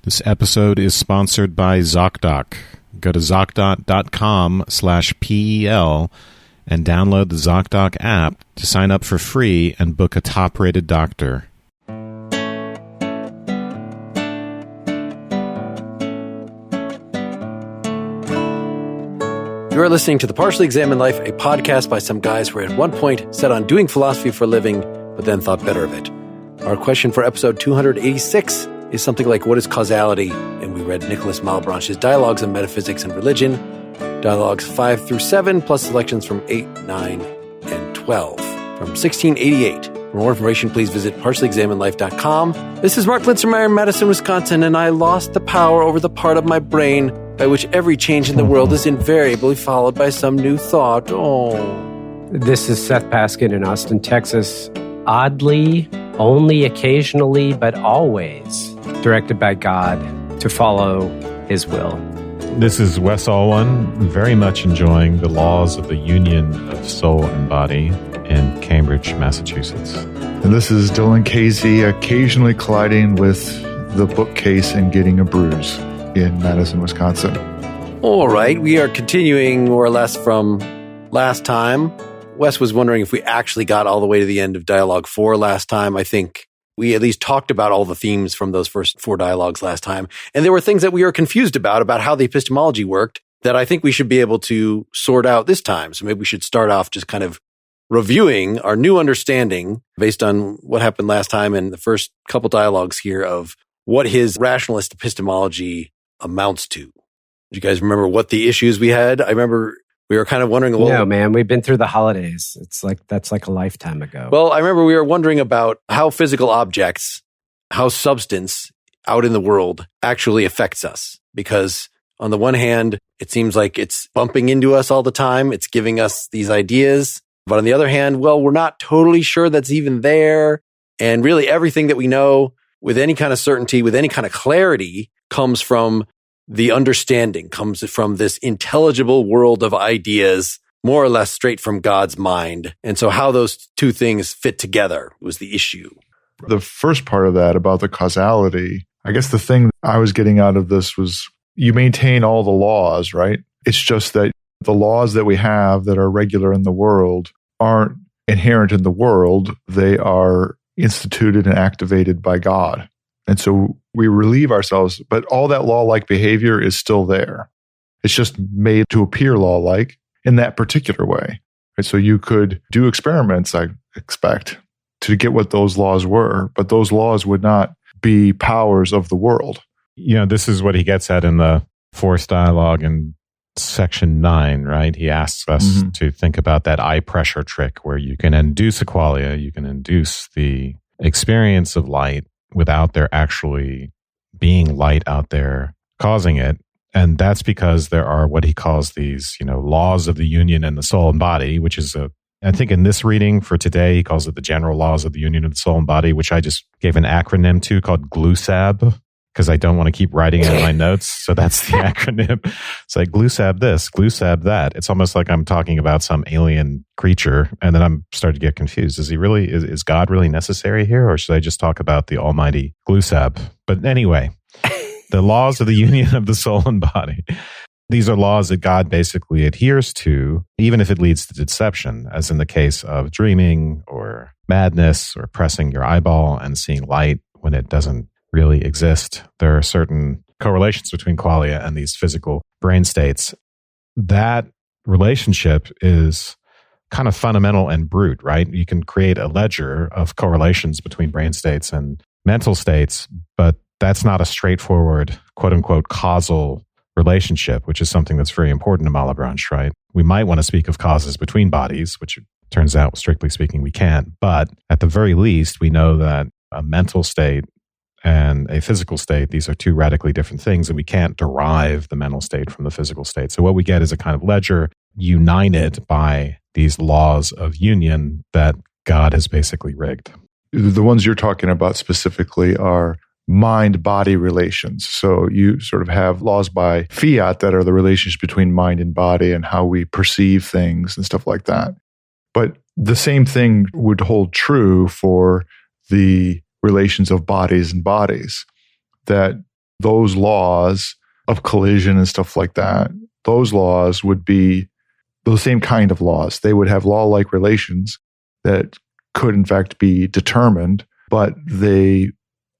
This episode is sponsored by ZocDoc. Go to ZocDoc.com/PEL and download the ZocDoc app to sign up for free and book a top-rated doctor. You are listening to The Partially Examined Life, a podcast by some guys who were at one point set on doing philosophy for a living, but then thought better of it. Our question for episode 286 is something like, what is causality? And we read Nicholas Malebranche's Dialogues on Metaphysics and Religion, Dialogues 5 through 7, plus selections from 8, 9, and 12 from 1688. For more information, please visit partiallyexaminedlife.com. This is Mark Linsenmeyer in Madison, Wisconsin, and I lost the power over the part of my brain by which every change in the world is invariably followed by some new thought. Oh. This is Seth Paskin in Austin, Texas. Oddly, only occasionally, but always directed by God to follow His will. This is Wes Alwan, very much enjoying the laws of the union of soul and body in Cambridge, Massachusetts. And this is Dylan Casey, occasionally colliding with the bookcase and getting a bruise in Madison, Wisconsin. All right, we are continuing more or less from last time. Wes was wondering if we actually got all the way to the end of Dialogue 4 last time. I think we at least talked about all the themes from those first 4 dialogues last time. And there were things that we were confused about how the epistemology worked, that I think we should be able to sort out this time. So maybe we should start off just kind of reviewing our new understanding based on what happened last time and the first couple dialogues here of what his rationalist epistemology amounts to. Do you guys remember what the issues we had? I remember we were kind of wondering. No, man, we've been through the holidays. That's like a lifetime ago. Well, I remember we were wondering about how physical objects, how substance out in the world actually affects us. Because on the one hand, it seems like it's bumping into us all the time. It's giving us these ideas. But on the other hand, well, we're not totally sure that's even there. And really everything that we know with any kind of certainty, with any kind of clarity, comes from the understanding, comes from this intelligible world of ideas, more or less straight from God's mind. And so how those two things fit together was the issue. The first part of that about the causality, I guess the thing I was getting out of this was you maintain all the laws, right? It's just that the laws that we have that are regular in the world aren't inherent in the world. They are instituted and activated by God. And so we relieve ourselves, but all that law-like behavior is still there. It's just made to appear law-like in that particular way. Right? So you could do experiments, I expect, to get what those laws were, but those laws would not be powers of the world. You know, this is what he gets at in the fourth dialogue in section 9, right? He asks us to think about that eye pressure trick where you can induce a qualia, you can induce the experience of light without there actually being light out there causing it. And that's because there are what he calls these, laws of the union in the soul and body, which is I think in this reading for today, he calls it the general laws of the union of the soul and body, which I just gave an acronym to called GLUSAB, because I don't want to keep writing it in my notes. So that's the acronym. It's like GLUSAB this, GLUSAB that. It's almost like I'm talking about some alien creature. And then I'm starting to get confused. Is God really necessary here? Or should I just talk about the almighty GLUSAB? But anyway, the laws of the union of the soul and body. These are laws that God basically adheres to, even if it leads to deception, as in the case of dreaming or madness or pressing your eyeball and seeing light when it doesn't really exist. There are certain correlations between qualia and these physical brain states. That relationship is kind of fundamental and brute, right? You can create a ledger of correlations between brain states and mental states, but that's not a straightforward, quote unquote, causal relationship, which is something that's very important to Malebranche, right? We might want to speak of causes between bodies, which it turns out, strictly speaking, we can't. But at the very least, we know that a mental state and a physical state, these are two radically different things, and we can't derive the mental state from the physical state. So what we get is a kind of ledger united by these laws of union that God has basically rigged. The ones you're talking about specifically are mind-body relations. So you sort of have laws by fiat that are the relationship between mind and body and how we perceive things and stuff like that. But the same thing would hold true for the relations of bodies and bodies, that those laws of collision and stuff like that, those laws would be those same kind of laws. They would have law-like relations that could in fact be determined, but they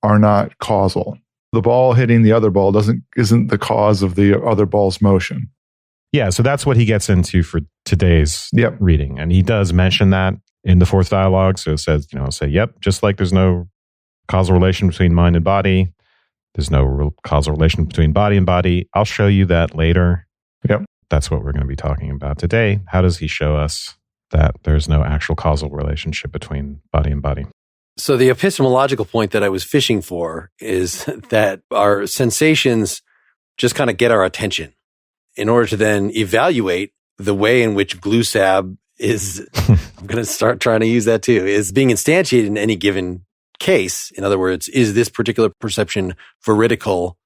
are not causal. The ball hitting the other ball isn't the cause of the other ball's motion. Yeah, so that's what he gets into for today's reading. And he does mention that in the fourth dialogue. So it says, just like there's no causal relation between mind and body, there's no causal relation between body and body. I'll show you that later. Yep. That's what we're going to be talking about today. How does he show us that there's no actual causal relationship between body and body? So the epistemological point that I was fishing for is that our sensations just kind of get our attention in order to then evaluate the way in which glue-sab is, I'm going to start trying to use that too, is being instantiated in any given case. In other words, is this particular perception veridical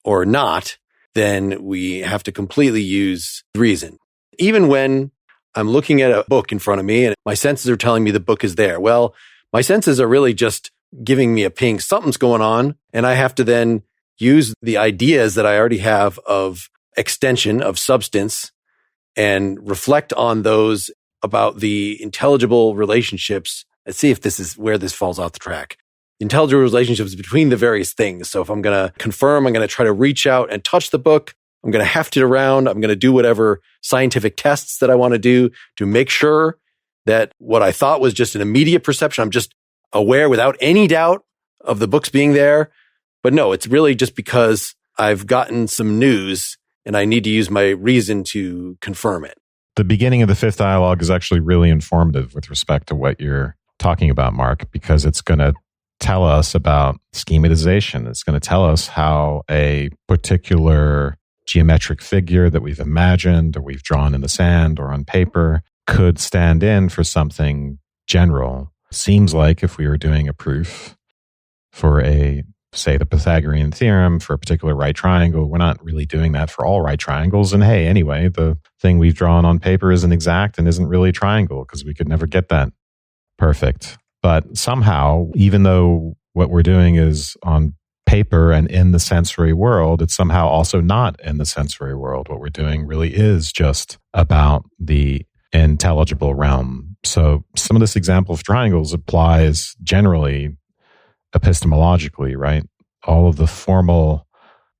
or not? Then we have to completely use reason. Even when I'm looking at a book in front of me and my senses are telling me the book is there. Well, my senses are really just giving me a ping. Something's going on. And I have to then use the ideas that I already have of extension, of substance, and reflect on those about the intelligible relationships. Let's see if this is where this falls off the track. Intelligible relationships between the various things. So if I'm going to confirm, I'm going to try to reach out and touch the book. I'm going to heft it around. I'm going to do whatever scientific tests that I want to do to make sure that what I thought was just an immediate perception, I'm just aware without any doubt of the books being there. But no, it's really just because I've gotten some news and I need to use my reason to confirm it. The beginning of the fifth dialogue is actually really informative with respect to what you're talking about, Mark, because it's going to tell us about schematization. It's going to tell us how a particular geometric figure that we've imagined or we've drawn in the sand or on paper could stand in for something general. Seems like if we were doing a proof for say the Pythagorean theorem for a particular right triangle, we're not really doing that for all right triangles. And hey, anyway, the thing we've drawn on paper isn't exact and isn't really a triangle because we could never get that perfect. But somehow, even though what we're doing is on paper and in the sensory world, it's somehow also not in the sensory world. What we're doing really is just about the intelligible realm. So some of this example of triangles applies generally epistemologically, right? All of the formal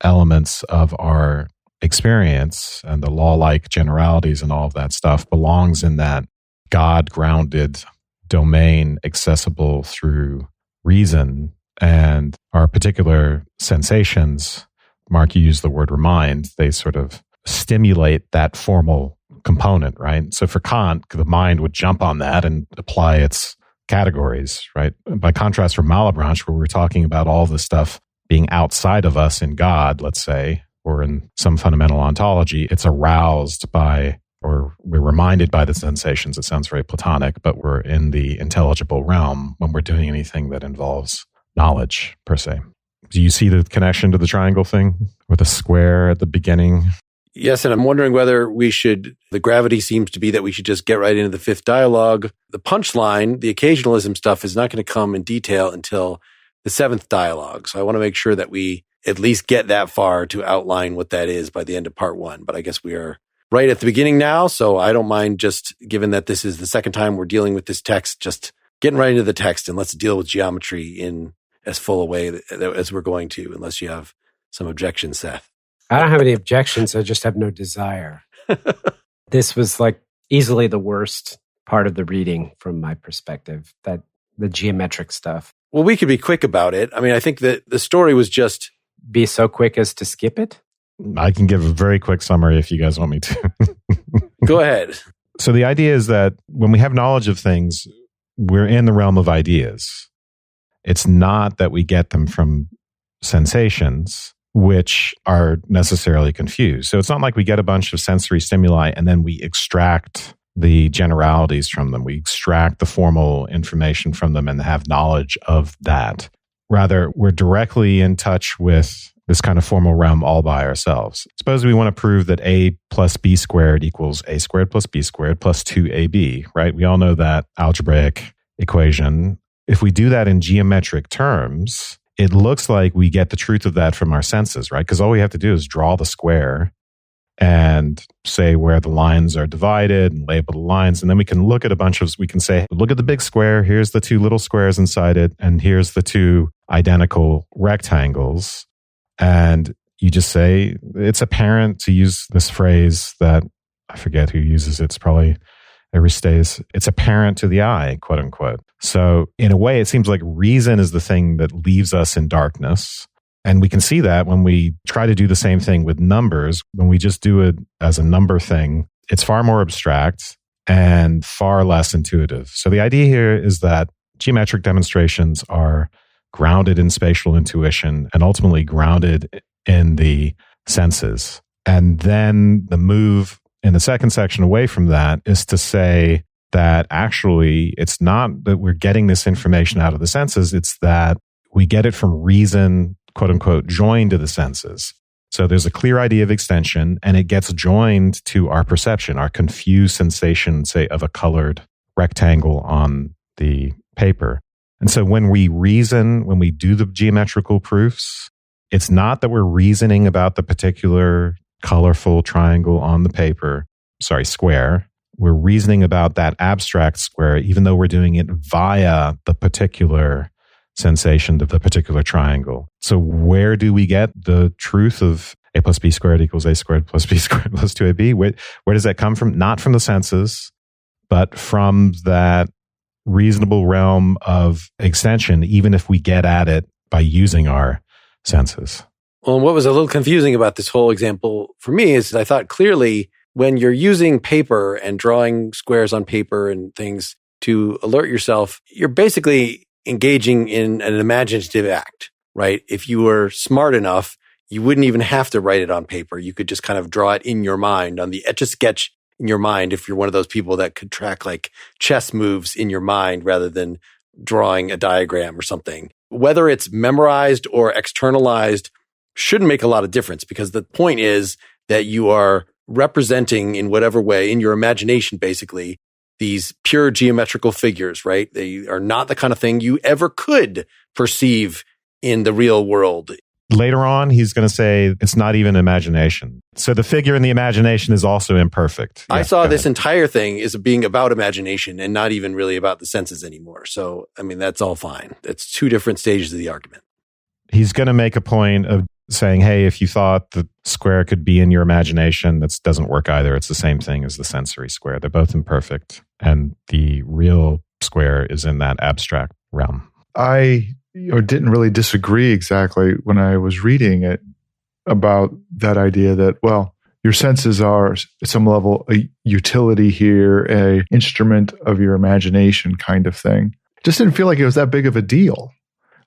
elements of our experience and the law-like generalities and all of that stuff belongs in that God-grounded domain accessible through reason. And our particular sensations, Mark, you used the word remind, they sort of stimulate that formal component, right? So for Kant, the mind would jump on that and apply its categories, right? By contrast, for Malebranche, where we're talking about all this stuff being outside of us in God, let's say, or in some fundamental ontology, it's aroused by, or we're reminded by the sensations. It sounds very Platonic, but we're in the intelligible realm when we're doing anything that involves knowledge, per se. Do you see the connection to the triangle thing with a square at the beginning? Yes, and I'm wondering whether the gravity seems to be that we should just get right into the fifth dialogue. The punchline, the occasionalism stuff is not going to come in detail until the seventh dialogue. So I want to make sure that we at least get that far to outline what that is by the end of part one. But I guess we are right at the beginning now, so I don't mind just, given that this is the second time we're dealing with this text, just getting right into the text and let's deal with geometry in as full a way as we're going to, unless you have some objections, Seth. I don't have any objections. I just have no desire. This was like easily the worst part of the reading from my perspective, that the geometric stuff. Well, we could be quick about it. I mean, I think that the story was just... Be so quick as to skip it? I can give a very quick summary if you guys want me to. Go ahead. So the idea is that when we have knowledge of things, we're in the realm of ideas. It's not that we get them from sensations, which are necessarily confused. So it's not like we get a bunch of sensory stimuli and then we extract the generalities from them. We extract the formal information from them and have knowledge of that. Rather, we're directly in touch with this kind of formal realm all by ourselves. Suppose we want to prove that a plus b squared equals a squared plus b squared plus 2ab, right? We all know that algebraic equation. If we do that in geometric terms, it looks like we get the truth of that from our senses, right? Because all we have to do is draw the square and say where the lines are divided and label the lines. And then we can look at we can say, look at the big square. Here's the two little squares inside it. And here's the two identical rectangles. And you just say, it's apparent, to use this phrase that I forget who uses it. It's probably Aristes. It's apparent to the eye, quote unquote. So in a way, it seems like reason is the thing that leaves us in darkness. And we can see that when we try to do the same thing with numbers. When we just do it as a number thing, it's far more abstract and far less intuitive. So the idea here is that geometric demonstrations are grounded in spatial intuition and ultimately grounded in the senses. And then the move in the second section away from that is to say that actually it's not that we're getting this information out of the senses, it's that we get it from reason, quote unquote, joined to the senses. So there's a clear idea of extension and it gets joined to our perception, our confused sensation, say, of a colored rectangle on the paper. And so when we reason, when we do the geometrical proofs, it's not that we're reasoning about the particular colorful triangle on the paper, square. We're reasoning about that abstract square, even though we're doing it via the particular sensation of the particular triangle. So where do we get the truth of a plus b squared equals a squared plus b squared plus 2ab? Where does that come from? Not from the senses, but from that reasonable realm of extension, even if we get at it by using our senses. Well, what was a little confusing about this whole example for me is I thought clearly when you're using paper and drawing squares on paper and things to alert yourself, you're basically engaging in an imaginative act, right? If you were smart enough, you wouldn't even have to write it on paper. You could just kind of draw it in your mind on the Etch-a-Sketch in your mind if you're one of those people that could track like chess moves in your mind rather than drawing a diagram or something. Whether it's memorized or externalized shouldn't make a lot of difference because the point is that you are representing in whatever way, in your imagination basically, these pure geometrical figures, right? They are not the kind of thing you ever could perceive in the real world. Later on, he's going to say it's not even imagination. So the figure in the imagination is also imperfect. I saw this entire thing as being about imagination and not even really about the senses anymore. So, I mean, that's all fine. It's two different stages of the argument. He's going to make a point of saying, hey, if you thought the square could be in your imagination, that doesn't work either. It's the same thing as the sensory square. They're both imperfect. And the real square is in that abstract realm. I didn't really disagree exactly when I was reading it about that idea that, well, your senses are at some level a utility here, a instrument of your imagination kind of thing. It just didn't feel like it was that big of a deal.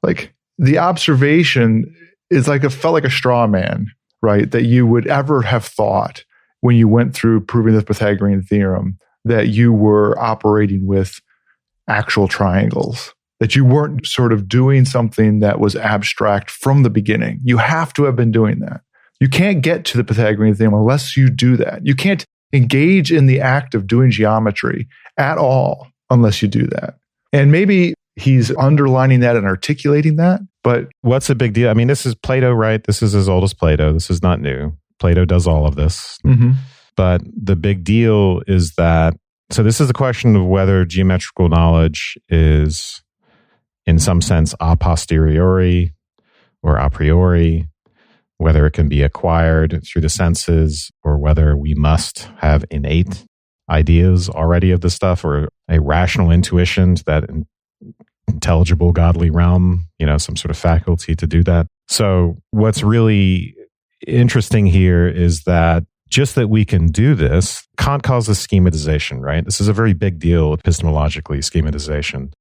Like the observation is felt like a straw man, right? That you would ever have thought when you went through proving the Pythagorean theorem that you were operating with actual triangles, that you weren't sort of doing something that was abstract from the beginning. You have to have been doing that. You can't get to the Pythagorean theorem unless you do that. You can't engage in the act of doing geometry at all unless you do that. And maybe he's underlining that and articulating that, but what's the big deal? I mean, this is Plato, right? This is as old as Plato. This is not new. Plato does all of this. Mm-hmm. But the big deal is that, so this is a question of whether geometrical knowledge is in some sense a posteriori or a priori, whether it can be acquired through the senses or whether we must have innate ideas already of the stuff or a rational intuition to that intelligible godly realm, some sort of faculty to do that. So what's really interesting here is that just that we can do this, Kant calls this schematization, right? This is a very big deal epistemologically, schematization.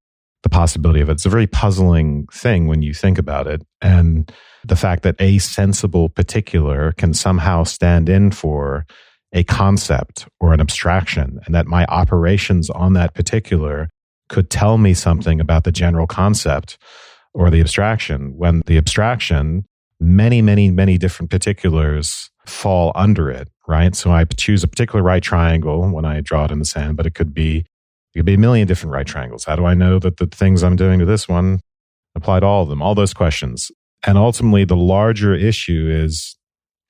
The possibility of it. It's a very puzzling thing when you think about it. And the fact that a sensible particular can somehow stand in for a concept or an abstraction, and that my operations on that particular could tell me something about the general concept or the abstraction, when the abstraction, many, many, many different particulars fall under it, right? So I choose a particular right triangle when I draw it in the sand, but it could be a million different right triangles. How do I know that the things I'm doing to this one Apply to all of them, all those questions. And ultimately, the larger issue is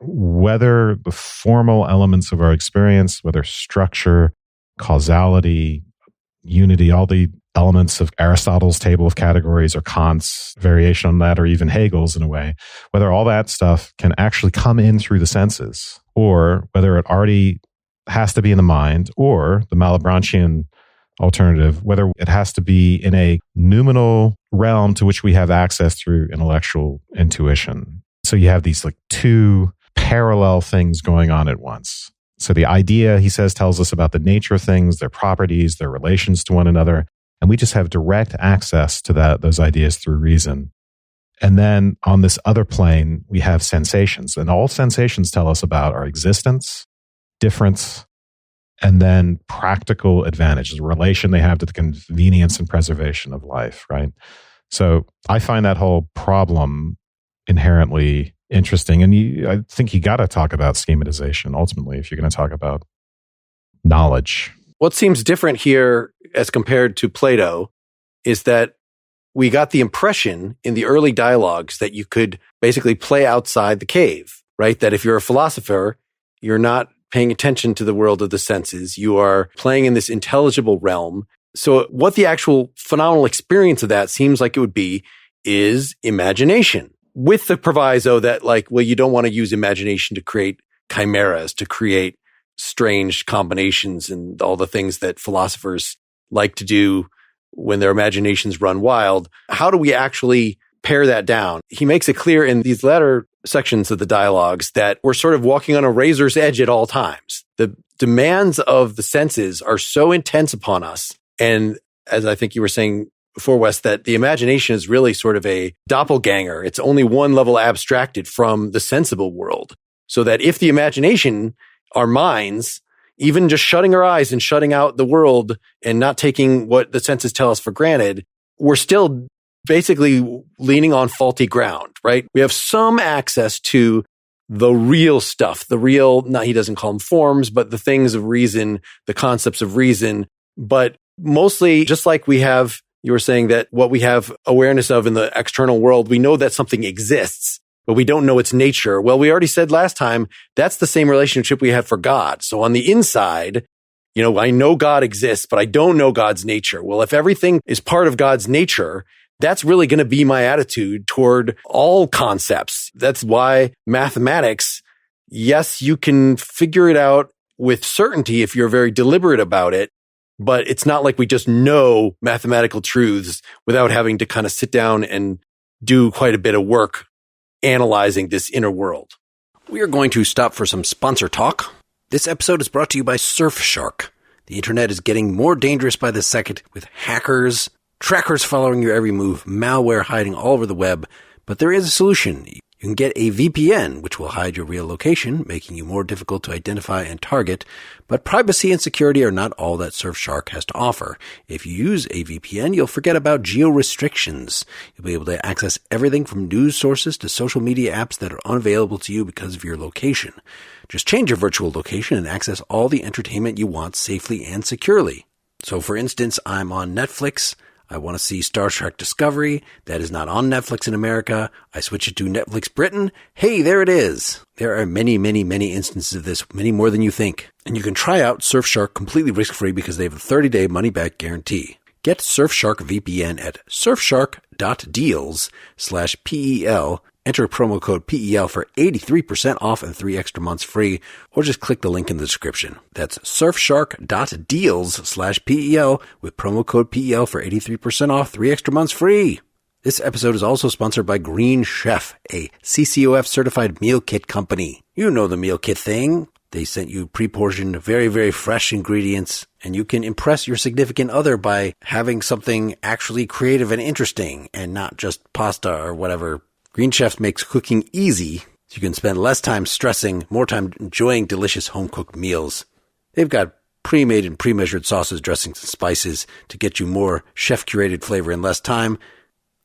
whether the formal elements of our experience, whether structure, causality, unity, all the elements of Aristotle's table of categories or Kant's variation on that, or even Hegel's in a way, whether all that stuff can actually come in through the senses, or whether it already has to be in the mind, or the Malebranchian alternative, whether it has to be in a noumenal realm to which we have access through intellectual intuition. So you have these like two parallel things going on at once. So the idea, he says, tells us about the nature of things, their properties, their relations to one another, and we just have direct access to those ideas through reason. And then on this other plane, we have sensations, and all sensations tell us about our existence, difference, and then practical advantage, the relation they have to the convenience and preservation of life, right? So I find that whole problem inherently interesting. And I think you got to talk about schematization ultimately if you're going to talk about knowledge. What seems different here as compared to Plato is that we got the impression in the early dialogues that you could basically play outside the cave, right? That if you're a philosopher, you're not paying attention to the world of the senses. You are playing in this intelligible realm. So what the actual phenomenal experience of that seems like it would be is imagination, with the proviso that you don't want to use imagination to create chimeras, to create strange combinations and all the things that philosophers like to do when their imaginations run wild. How do we actually pare that down? He makes it clear in these latter sections of the dialogues that we're sort of walking on a razor's edge at all times. The demands of the senses are so intense upon us. And as I think you were saying before, Wes, that the imagination is really sort of a doppelganger. It's only one level abstracted from the sensible world. So that if the imagination, our minds, even just shutting our eyes and shutting out the world and not taking what the senses tell us for granted, we're still basically leaning on faulty ground, right? We have some access to the real stuff, he doesn't call them forms, but the things of reason, the concepts of reason. But mostly, just like we have, you were saying that what we have awareness of in the external world, we know that something exists, but we don't know its nature. Well, we already said last time, that's the same relationship we have for God. So on the inside, I know God exists, but I don't know God's nature. Well, if everything is part of God's nature, that's really going to be my attitude toward all concepts. That's why mathematics, yes, you can figure it out with certainty if you're very deliberate about it, but it's not like we just know mathematical truths without having to kind of sit down and do quite a bit of work analyzing this inner world. We are going to stop for some sponsor talk. This episode is brought to you by Surfshark. The internet is getting more dangerous by the second with hackers, trackers following your every move, malware hiding all over the web. But there is a solution. You can get a VPN, which will hide your real location, making you more difficult to identify and target. But privacy and security are not all that Surfshark has to offer. If you use a VPN, you'll forget about geo-restrictions. You'll be able to access everything from news sources to social media apps that are unavailable to you because of your location. Just change your virtual location and access all the entertainment you want safely and securely. So for instance, I'm on Netflix. I want to see Star Trek Discovery. That is not on Netflix in America. I switch it to Netflix Britain. Hey, there it is. There are many, many, many instances of this, many more than you think. And you can try out Surfshark completely risk-free because they have a 30-day money-back guarantee. Get Surfshark VPN at surfshark.deals/PEL. Enter promo code PEL for 83% off and 3 extra months free, or just click the link in the description. That's surfshark.deals/PEL with promo code PEL for 83% off, 3 extra months free. This episode is also sponsored by Green Chef, a CCOF certified meal kit company. You know the meal kit thing. They sent you pre-portioned, very, very fresh ingredients, and you can impress your significant other by having something actually creative and interesting and not just pasta or whatever. Green Chef makes cooking easy, so you can spend less time stressing, more time enjoying delicious home-cooked meals. They've got pre-made and pre-measured sauces, dressings, and spices to get you more chef-curated flavor in less time.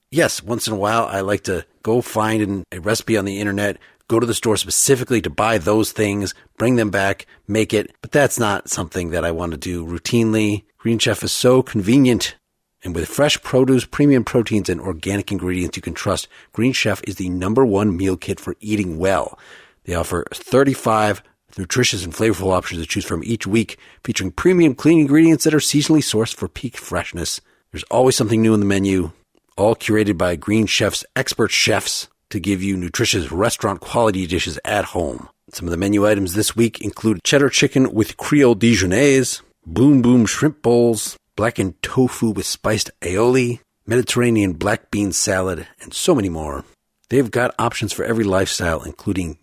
Yes, once in a while, I like to go find a recipe on the internet, go to the store specifically to buy those things, bring them back, make it, but that's not something that I want to do routinely. Green Chef is so convenient And with fresh produce, premium proteins, and organic ingredients you can trust, Green Chef is the #1 meal kit for eating well. They offer 35 nutritious and flavorful options to choose from each week, featuring premium clean ingredients that are seasonally sourced for peak freshness. There's always something new in the menu, all curated by Green Chef's expert chefs to give you nutritious restaurant-quality dishes at home. Some of the menu items this week include cheddar chicken with Creole Dijonnaise, Boom Boom shrimp bowls, blackened tofu with spiced aioli, Mediterranean black bean salad, and so many more. They've got options for every lifestyle, including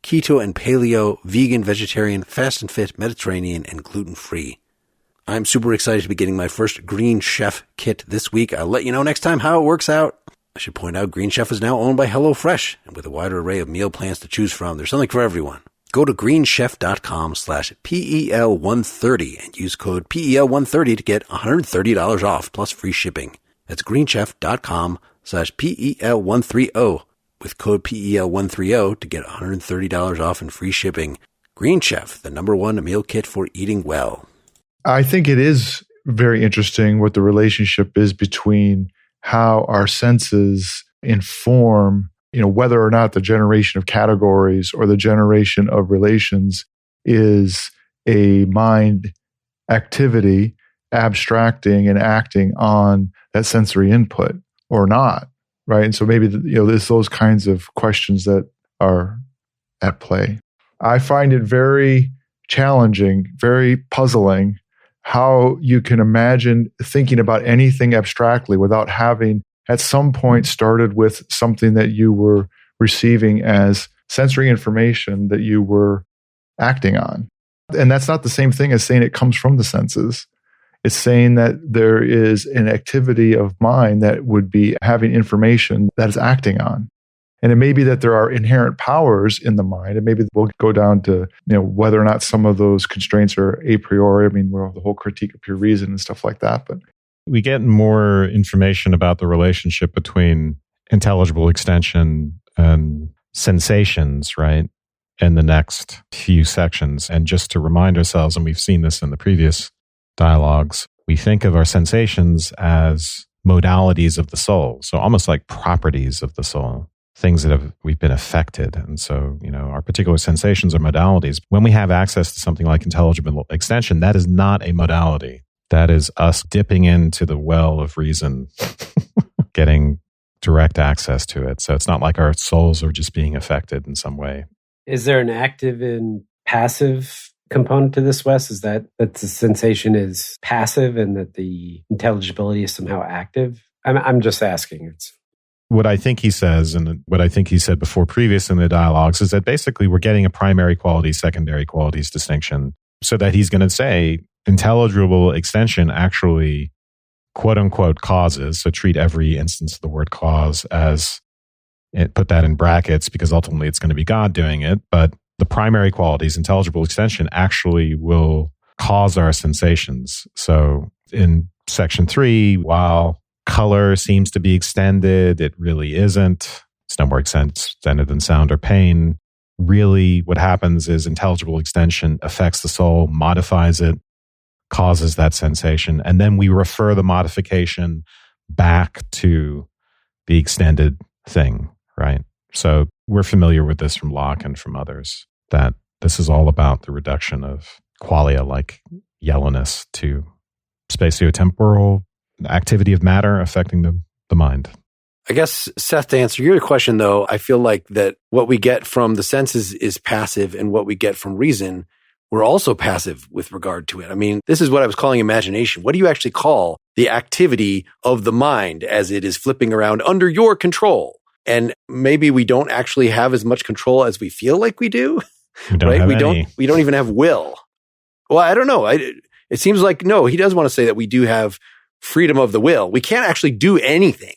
keto and paleo, vegan, vegetarian, fast and fit, Mediterranean, and gluten-free. I'm super excited to be getting my first Green Chef kit this week. I'll let you know next time how it works out. I should point out Green Chef is now owned by HelloFresh, and with a wider array of meal plans to choose from, there's something for everyone. Go to greenchef.com/PEL130 and use code PEL130 to get $130 off plus free shipping. That's greenchef.com/PEL130 with code PEL130 to get $130 off and free shipping. Green Chef, the #1 meal kit for eating well. I think it is very interesting what the relationship is between how our senses inform, whether or not the generation of categories or the generation of relations is a mind activity abstracting and acting on that sensory input or not, right? And so maybe, there's those kinds of questions that are at play. I find it very challenging, very puzzling how you can imagine thinking about anything abstractly without having at some point started with something that you were receiving as sensory information that you were acting on. And that's not the same thing as saying it comes from the senses. It's saying that there is an activity of mind that would be having information that is acting on. And it may be that there are inherent powers in the mind, and maybe we'll go down to whether or not some of those constraints are a priori. I mean, the whole critique of pure reason and stuff like that. But we get more information about the relationship between intelligible extension and sensations, right, in the next few sections. And just to remind ourselves, and we've seen this in the previous dialogues, we think of our sensations as modalities of the soul, so almost like properties of the soul. Things that we've been affected. And so, our particular sensations are modalities. When we have access to something like intelligible extension, that is not a modality. That is us dipping into the well of reason, getting direct access to it. So it's not like our souls are just being affected in some way. Is there an active and passive component to this, Wes? Is that the sensation is passive and that the intelligibility is somehow active? I'm just asking. What I think he says, and what I think he said before previous in the dialogues, is that basically we're getting a primary qualities, secondary qualities distinction, so that he's going to say intelligible extension actually, quote unquote, causes. So treat every instance of the word cause as, put that in brackets because ultimately it's going to be God doing it. But the primary qualities, intelligible extension, actually will cause our sensations. So in section 3, while color seems to be extended, it really isn't. It's no more extended than sound or pain. Really, what happens is intelligible extension affects the soul, modifies it, causes that sensation, and then we refer the modification back to the extended thing, right? So we're familiar with this from Locke and from others, that this is all about the reduction of qualia like yellowness to spatiotemporal activity of matter affecting the mind. I guess, Seth, to answer your question, though, I feel like that what we get from the senses is passive, and what we get from reason, we're also passive with regard to it. I mean, this is what I was calling imagination. What do you actually call the activity of the mind as it is flipping around under your control? And maybe we don't actually have as much control as we feel like we do. Right? We don't even have will. Well, I don't know. It seems like, no, he does want to say that we do have freedom of the will. We can't actually do anything.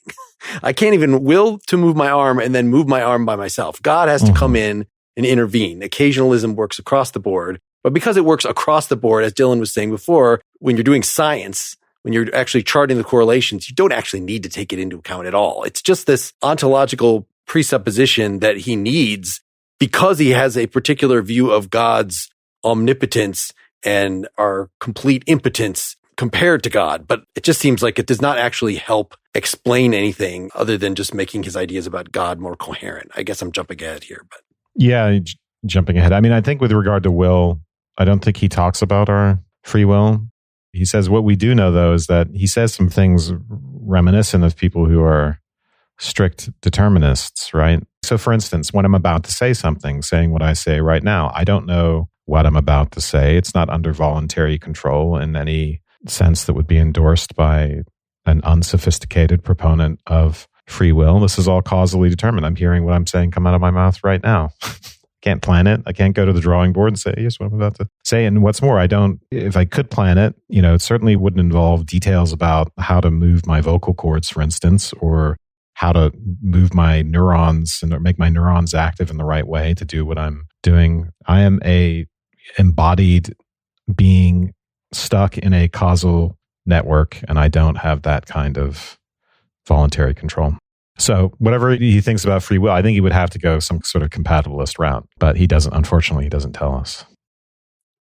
I can't even will to move my arm and then move my arm by myself. God has to come in and intervene. Occasionalism works across the board. But because it works across the board, as Dylan was saying before, when you're doing science, when you're actually charting the correlations, you don't actually need to take it into account at all. It's just this ontological presupposition that he needs because he has a particular view of God's omnipotence and our complete impotence compared to God, but it just seems like it does not actually help explain anything other than just making his ideas about God more coherent. I guess I'm jumping ahead here, but yeah, jumping ahead. I mean, I think with regard to will, I don't think he talks about our free will. He says what we do know, though, is that he says some things reminiscent of people who are strict determinists, right? So, for instance, when I'm about to say something, saying what I say right now, I don't know what I'm about to say. It's not under voluntary control in any sense that would be endorsed by an unsophisticated proponent of free will. This is all causally determined. I'm hearing what I'm saying come out of my mouth right now. Can't plan it. I can't go to the drawing board and say, yes, what I'm about to say. And what's more, if I could plan it, it certainly wouldn't involve details about how to move my vocal cords, for instance, or how to move my neurons and make my neurons active in the right way to do what I'm doing. I am a embodied being stuck in a causal network, and I don't have that kind of voluntary control. So whatever he thinks about free will, I think he would have to go some sort of compatibilist route, but he doesn't. Unfortunately, he doesn't tell us.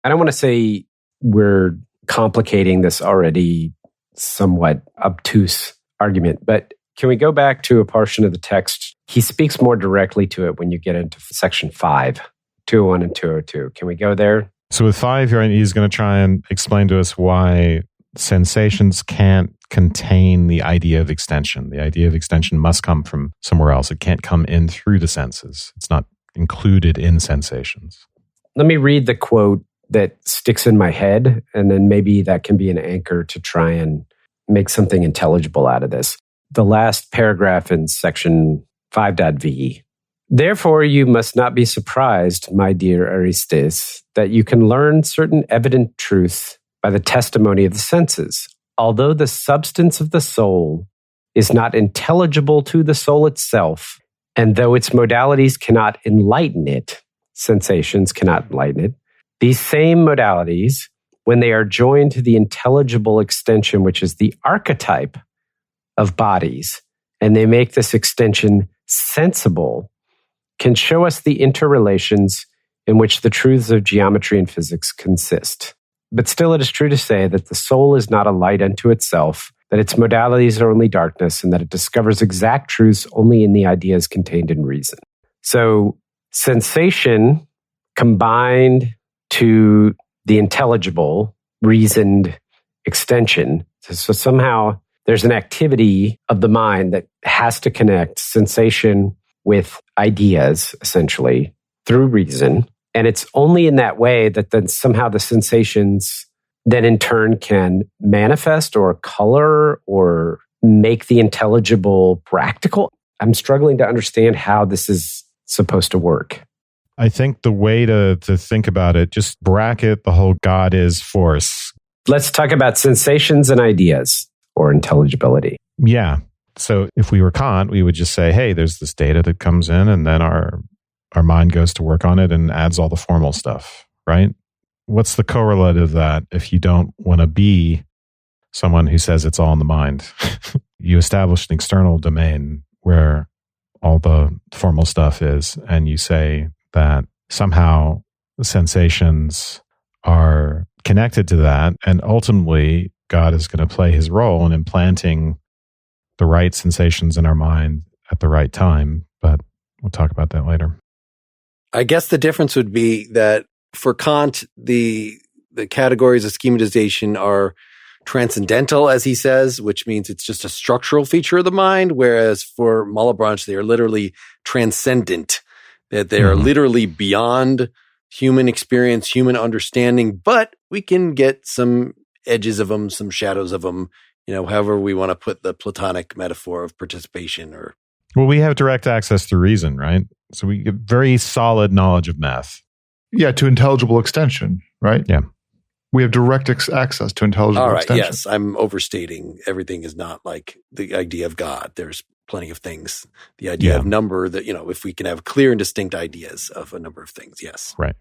I don't want to say we're complicating this already somewhat obtuse argument, but can we go back to a portion of the text? He speaks more directly to it when you get into section 5, 201 and 202. Can we go there? So with 5, he's going to try and explain to us why sensations can't contain the idea of extension. The idea of extension must come from somewhere else. It can't come in through the senses. It's not included in sensations. Let me read the quote that sticks in my head, and then maybe that can be an anchor to try and make something intelligible out of this. The last paragraph in section 5.v. Therefore, you must not be surprised, my dear Aristes, that you can learn certain evident truth by the testimony of the senses. Although the substance of the soul is not intelligible to the soul itself, and though its modalities cannot enlighten it, sensations cannot enlighten it, these same modalities, when they are joined to the intelligible extension, which is the archetype of bodies, and they make this extension sensible, can show us the interrelations in which the truths of geometry and physics consist. But still it is true to say that the soul is not a light unto itself, that its modalities are only darkness, and that it discovers exact truths only in the ideas contained in reason. So sensation combined to the intelligible, reasoned extension. So somehow there's an activity of the mind that has to connect sensation with ideas, essentially, through reason. And it's only in that way that then somehow the sensations then in turn can manifest or color or make the intelligible practical. I'm struggling to understand how this is supposed to work. I think the way to think about it, just bracket the whole God is force. Let's talk about sensations and ideas or intelligibility. Yeah. So if we were Kant, we would just say, hey, there's this data that comes in, and then our mind goes to work on it and adds all the formal stuff, right? What's the correlate of that if you don't want to be someone who says it's all in the mind? You establish an external domain where all the formal stuff is, and you say that somehow the sensations are connected to that, and ultimately God is going to play his role in implanting the right sensations in our mind at the right time, but we'll talk about that later. I guess the difference would be that for Kant, the categories of schematization are transcendental, as he says, which means it's just a structural feature of the mind, whereas for Malebranche, they are literally transcendent, that they are literally beyond human experience, human understanding, but we can get some edges of them, some shadows of them, however we want to put the Platonic metaphor of participation or... Well, we have direct access to reason, right? So we get very solid knowledge of math. Yeah, to intelligible extension, right? Yeah. We have direct access to intelligible extension. Yes, I'm overstating. Everything is not like the idea of God. There's plenty of things. The idea of number, that, if we can have clear and distinct ideas of a number of things, yes. Right.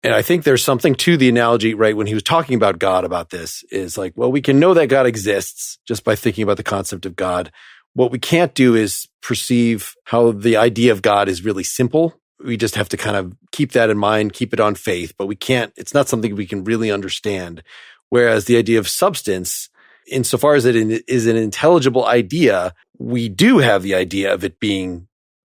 And I think there's something to the analogy, right? When he was talking about God about this is like, well, we can know that God exists just by thinking about the concept of God. What we can't do is perceive how the idea of God is really simple. We just have to kind of keep that in mind, keep it on faith, but we can't, it's not something we can really understand. Whereas the idea of substance, insofar as it is an intelligible idea, we do have the idea of it being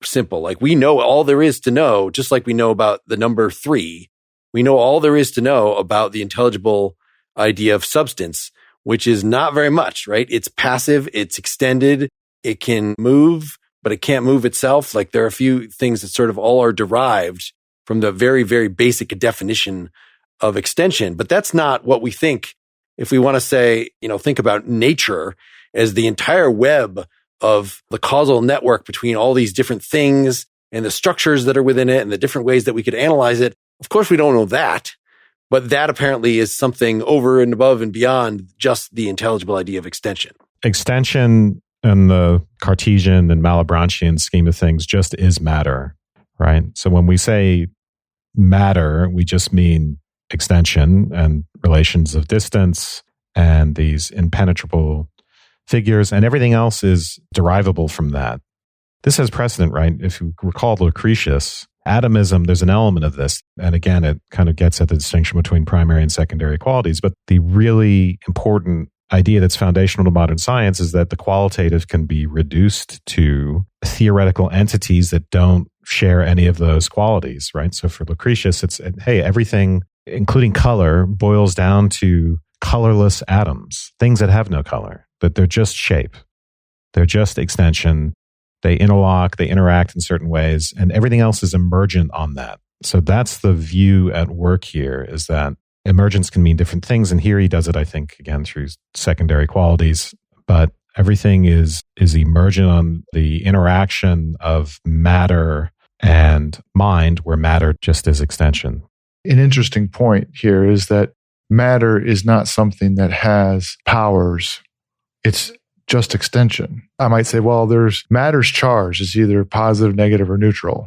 simple. Like we know all there is to know, just like we know about the number 3. We know all there is to know about the intelligible idea of substance, which is not very much, right? It's passive, it's extended, it can move, but it can't move itself. Like there are a few things that sort of all are derived from the very, very basic definition of extension. But that's not what we think. If we want to say, think about nature as the entire web of the causal network between all these different things and the structures that are within it and the different ways that we could analyze it. Of course, we don't know that, but that apparently is something over and above and beyond just the intelligible idea of extension. Extension in the Cartesian and Malebranchian scheme of things just is matter, right? So when we say matter, we just mean extension and relations of distance and these impenetrable figures, and everything else is derivable from that. This has precedent, right? If you recall Lucretius, atomism, there's an element of this. And again, it kind of gets at the distinction between primary and secondary qualities. But the really important idea that's foundational to modern science is that the qualitative can be reduced to theoretical entities that don't share any of those qualities, right? So for Lucretius, it's, hey, everything, including color, boils down to colorless atoms, things that have no color, that they're just shape. They're just extension. They interlock, they interact in certain ways, and everything else is emergent on that. So that's the view at work here, is that emergence can mean different things. And here he does it, I think, again, through secondary qualities. But everything is emergent on the interaction of matter and mind, where matter just is extension. An interesting point here is that matter is not something that has powers. It's just extension. I might say, well, there's matter's charge. It's either positive, negative, or neutral.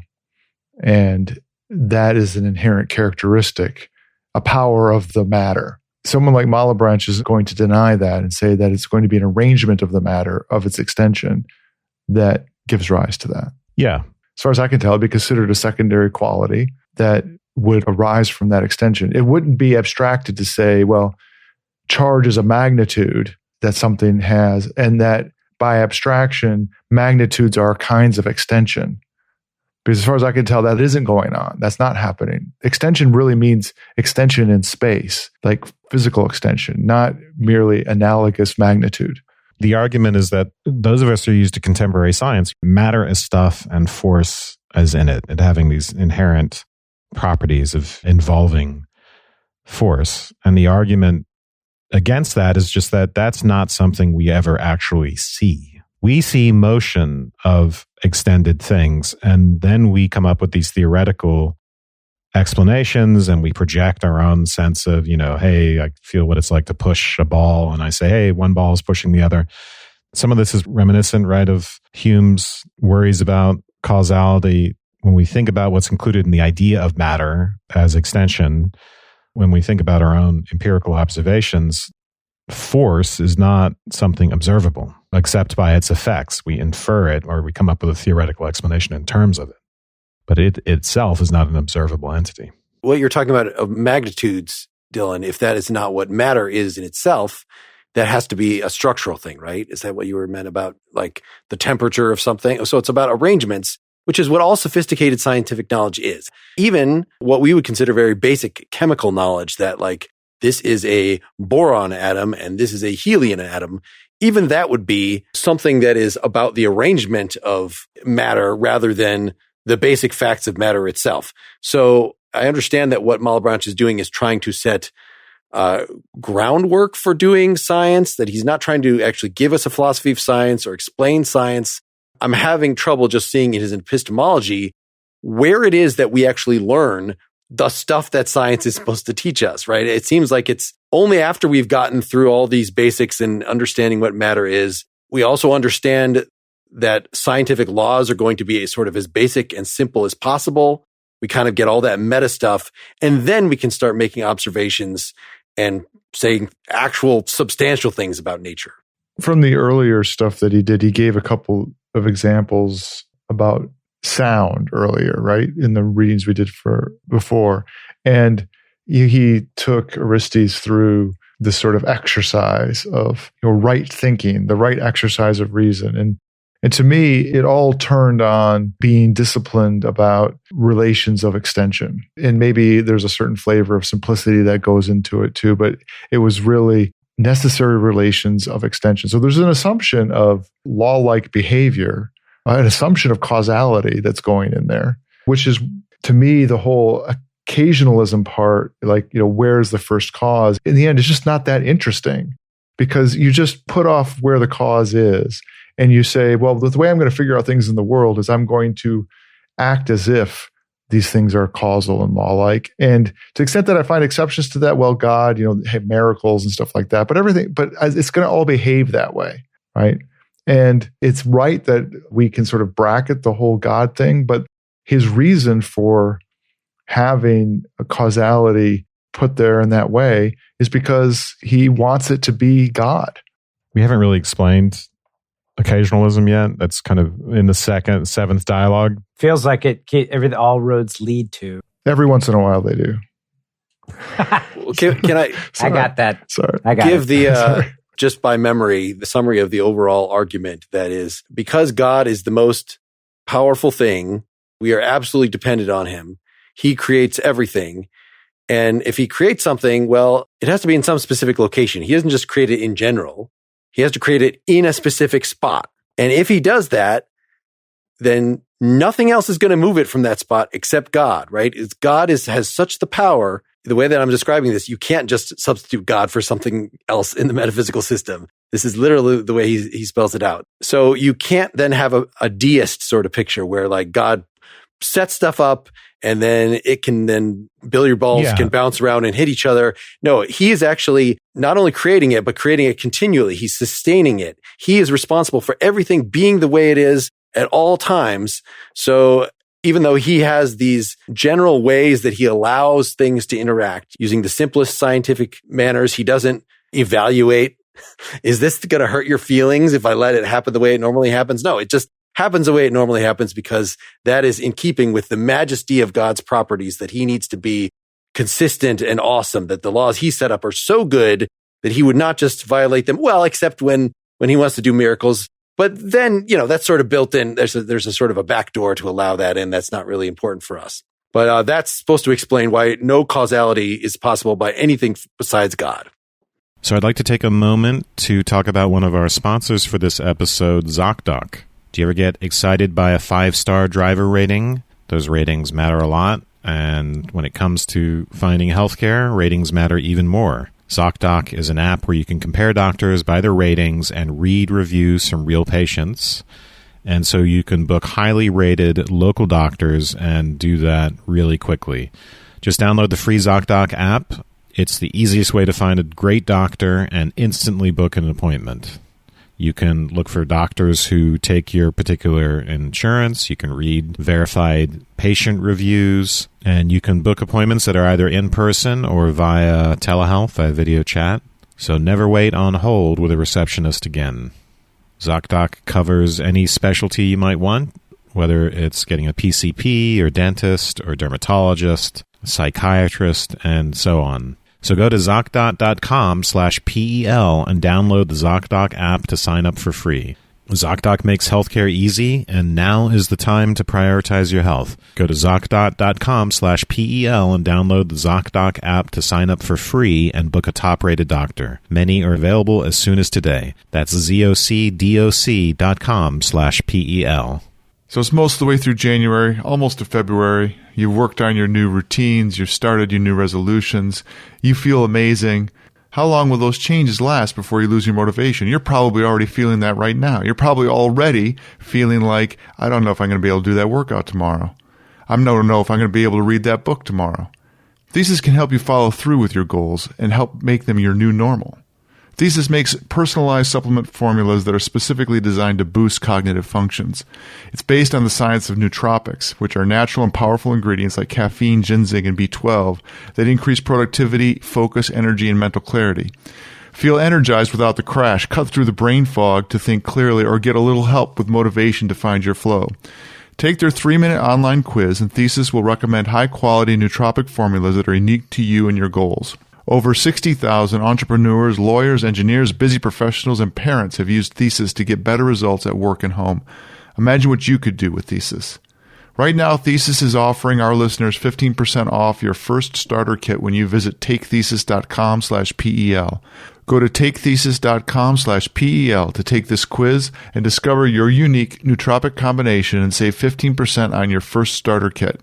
And that is an inherent characteristic, a power of the matter. Someone like Malebranche is going to deny that and say that it's going to be an arrangement of the matter, of its extension, that gives rise to that. Yeah. As far as I can tell, it'd be considered a secondary quality that would arise from that extension. It wouldn't be abstracted to say, well, charge is a magnitude that something has, and that by abstraction, magnitudes are kinds of extension. Because as far as I can tell, that isn't going on. That's not happening. Extension really means extension in space, like physical extension, not merely analogous magnitude. The argument is that those of us who are used to contemporary science, matter as stuff and force as in it, and having these inherent properties of involving force. And the argument against that is just that that's not something we ever actually see. We see motion of extended things, and then we come up with these theoretical explanations, and we project our own sense of, hey, I feel what it's like to push a ball, and I say, hey, one ball is pushing the other. Some of this is reminiscent, right, of Hume's worries about causality. When we think about what's included in the idea of matter as extension, when we think about our own empirical observations, force is not something observable, except by its effects. We infer it, or we come up with a theoretical explanation in terms of it. But it itself is not an observable entity. What you're talking about of magnitudes, Dylan, if that is not what matter is in itself, that has to be a structural thing, right? Is that what you were meant about, like the temperature of something? So it's about arrangements, which is what all sophisticated scientific knowledge is. Even what we would consider very basic chemical knowledge, that like this is a boron atom and this is a helium atom, even that would be something that is about the arrangement of matter rather than the basic facts of matter itself. So I understand that what Malebranche is doing is trying to set groundwork for doing science, that he's not trying to actually give us a philosophy of science or explain science. I'm having trouble just seeing in his epistemology where it is that we actually learn the stuff that science is supposed to teach us, right? It seems like it's only after we've gotten through all these basics and understanding what matter is. We also understand that scientific laws are going to be sort of as basic and simple as possible. We kind of get all that meta stuff, and then we can start making observations and saying actual substantial things about nature. From the earlier stuff that he did, he gave a couple of examples about sound earlier, right? In the readings we did for before. And he took Orestes through this sort of exercise of right thinking, the right exercise of reason. And to me, it all turned on being disciplined about relations of extension. And maybe there's a certain flavor of simplicity that goes into it too, but it was really necessary relations of extension. So there's an assumption of law-like behavior, an assumption of causality that's going in there, which is, to me, the whole occasionalism part, like, where's the first cause? In the end, it's just not that interesting because you just put off where the cause is and you say, well, the way I'm going to figure out things in the world is I'm going to act as if these things are causal and law-like. And to the extent that I find exceptions to that, well, God, have miracles and stuff like that, but it's going to all behave that way, right? And it's right that we can sort of bracket the whole God thing, but his reason for having a causality put there in that way is because he wants it to be God. We haven't really explained occasionalism yet. That's kind of in the seventh dialogue. Feels like all roads lead to. Every once in a while they do. Can I? I got that. Sorry. I got give the just by memory the summary of the overall argument. That is, because God is the most powerful thing, we are absolutely dependent on him. He creates everything. And if he creates something, well, it has to be in some specific location. He doesn't just create it in general. He has to create it in a specific spot. And if he does that, then nothing else is going to move it from that spot except God, right? God has such the power. The way that I'm describing this, you can't just substitute God for something else in the metaphysical system. This is literally the way he spells it out. So you can't then have a deist sort of picture where like God sets stuff up and then billiard balls can bounce around and hit each other. No, he is actually not only creating it, but creating it continually. He's sustaining it. He is responsible for everything being the way it is at all times. So even though he has these general ways that he allows things to interact using the simplest scientific manners, he doesn't evaluate, is this going to hurt your feelings if I let it happen the way it normally happens? No, it just happens the way it normally happens because that is in keeping with the majesty of God's properties, that he needs to be consistent and awesome, that the laws he set up are so good that he would not just violate them, well, except when he wants to do miracles. But then, that's sort of built in. There's a sort of a backdoor to allow that in. That's not really important for us. But that's supposed to explain why no causality is possible by anything besides God. So I'd like to take a moment to talk about one of our sponsors for this episode, ZocDoc. Do you ever get excited by a 5-star driver rating? Those ratings matter a lot. And when it comes to finding healthcare, ratings matter even more. ZocDoc is an app where you can compare doctors by their ratings and read reviews from real patients. And so you can book highly rated local doctors and do that really quickly. Just download the free ZocDoc app. It's the easiest way to find a great doctor and instantly book an appointment. You can look for doctors who take your particular insurance. You can read verified patient reviews. And you can book appointments that are either in person or via telehealth, via video chat. So never wait on hold with a receptionist again. ZocDoc covers any specialty you might want, whether it's getting a PCP or dentist or dermatologist, psychiatrist, and so on. So go to ZocDoc.com/PEL and download the ZocDoc app to sign up for free. ZocDoc makes healthcare easy, and now is the time to prioritize your health. Go to ZocDoc.com/PEL and download the ZocDoc app to sign up for free and book a top-rated doctor. Many are available as soon as today. That's ZocDoc.com/PEL. So it's most of the way through January, almost to February. You've worked on your new routines. You've started your new resolutions. You feel amazing. How long will those changes last before you lose your motivation? You're probably already feeling that right now. You're probably already feeling like, I don't know if I'm going to be able to do that workout tomorrow. I don't know if I'm going to be able to read that book tomorrow. Thesis can help you follow through with your goals and help make them your new normal. Thesis makes personalized supplement formulas that are specifically designed to boost cognitive functions. It's based on the science of nootropics, which are natural and powerful ingredients like caffeine, ginseng, and B12 that increase productivity, focus, energy, and mental clarity. Feel energized without the crash, cut through the brain fog to think clearly, or get a little help with motivation to find your flow. Take their 3-minute online quiz, and Thesis will recommend high-quality nootropic formulas that are unique to you and your goals. Over 60,000 entrepreneurs, lawyers, engineers, busy professionals, and parents have used Thesis to get better results at work and home. Imagine what you could do with Thesis. Right now, Thesis is offering our listeners 15% off your first starter kit when you visit takethesis.com/PEL. Go to takethesis.com/PEL to take this quiz and discover your unique nootropic combination and save 15% on your first starter kit.